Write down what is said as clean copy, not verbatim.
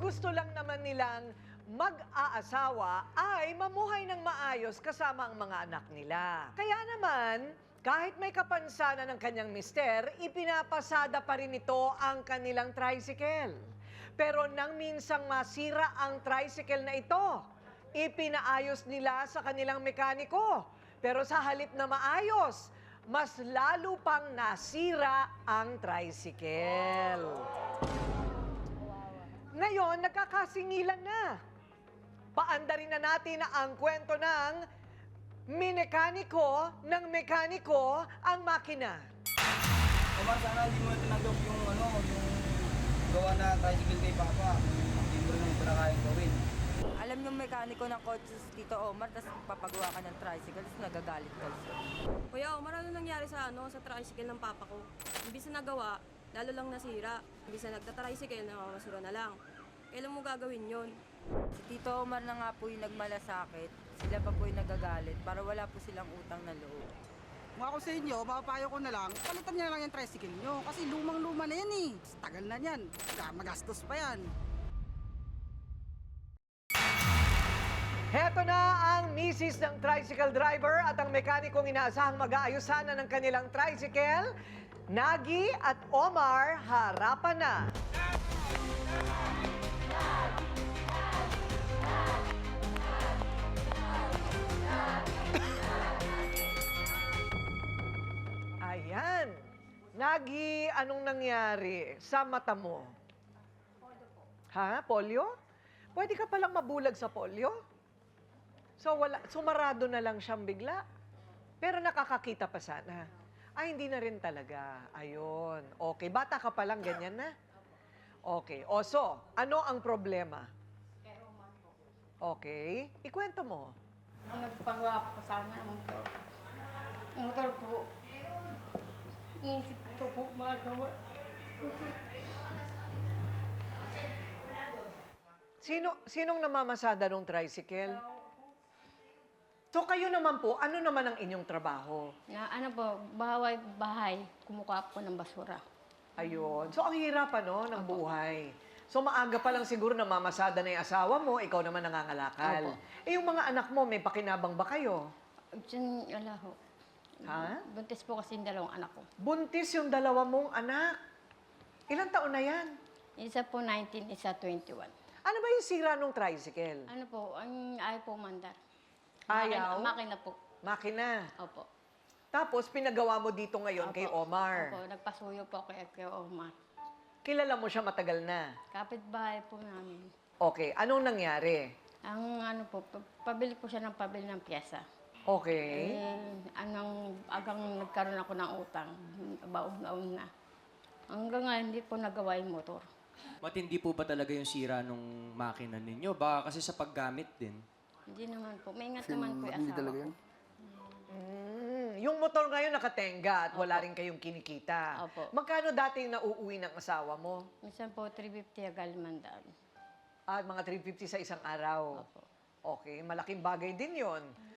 gusto lang naman nilang mag-aasawa ay mamuhay ng maayos kasama ang mga anak nila. Kaya naman, kahit may kapansanan ng kanyang mister, ipinapasada pa rin ito ang kanilang tricycle. Pero nang minsang masira ang tricycle na ito, ipinaayos nila sa kanilang mekaniko. Pero sa halip na maayos, mas lalo pang nasira ang tricycle. Ngayon, nagkakasingilan na. Paandarin na natin ang kwento ng ng mekaniko ang makina. Omar, sana hindi mo tinanggap yung yung gawa na tricycle kay Papa. Hindi mo rin pala kayang gawin. Alam yung mekaniko ng kotse Tito Omar, tapos papagawa ka ng tricycle, tapos nagagalit ka. Kuya Omar, ano nangyari sa tricycle ng papa ko? Imbis na nagawa, lalo lang nasira. Imbis na nagta-tricycle, namamasura na lang. Kailan mo gagawin yon? Si Tito Omar na nga po yung nagmalasakit, sila pa po yung nagagalit para wala po silang utang na loob. Kung ako sa inyo, mapapayo ko na lang, palitan niya na lang yung tricycle nyo. Kasi lumang-luma na yan eh. Tagal na yan. Magastos pa yan. Heto na ang misis ng tricycle driver at ang mekanikong inaasahang mag-aayos sana ng kanilang tricycle. Nagi at Omar, harapan na. Ayan. Nagi, anong nangyari sa mata mo? Ha? Polio? Pwede ka palang mabulag sa polio? So, sumarado na lang siyang bigla. Pero nakakakita pa sana. Ay, hindi na rin talaga. Ayun. Okay, bata ka pa lang, ganyan na. Okay. O, so, ano ang problema? Okay. Ikwento mo. Ang nagpagawa po sana ng motor. Ang motor po, inisip ko po magawa. Sinong namamasada ng tricycle? So, kayo naman po, ano naman ang inyong trabaho? Na bahay, kumukuha po ng basura. Ayun. So, ang hirap, ng buhay. So, maaga pa lang siguro namamasada na yung asawa mo, ikaw naman nangangalakal. Opo. Eh, yung mga anak mo, may pakinabang ba kayo? Diyan, wala ho. Ha? Buntis po kasi yung dalawang anak ko. Buntis yung dalawa mong anak. Ilang taon na yan? Isa po 19, isa 21. Ano ba yung sira ng tricycle? Ano po, ang ayaw po mandar. Ayaw? Makina po. Makina. Opo. Tapos, pinagawa mo dito ngayon kay Omar. Opo, nagpasuyo po kay Omar. Kilala mo siya matagal na. Kapitbahay po namin. Okay, anong nangyari? Ang pabili po siya ng pabili ng pyesa. Okay. Agang nagkaroon ako ng utang, baon na. Hanggang nga hindi po nagawa yung motor. Matindi po ba talaga yung sira nung makina ninyo? Baka kasi sa paggamit din. Hindi naman po. May ingat naman po yung asawa ko. Yung motor ngayon nakatenga at wala rin kayong kinikita. Opo. Magkano dating nauuwi ng asawa mo? Minsan po 350 agalimandaan. Mga 350 sa isang araw. Opo. Okay, malaking bagay din yon.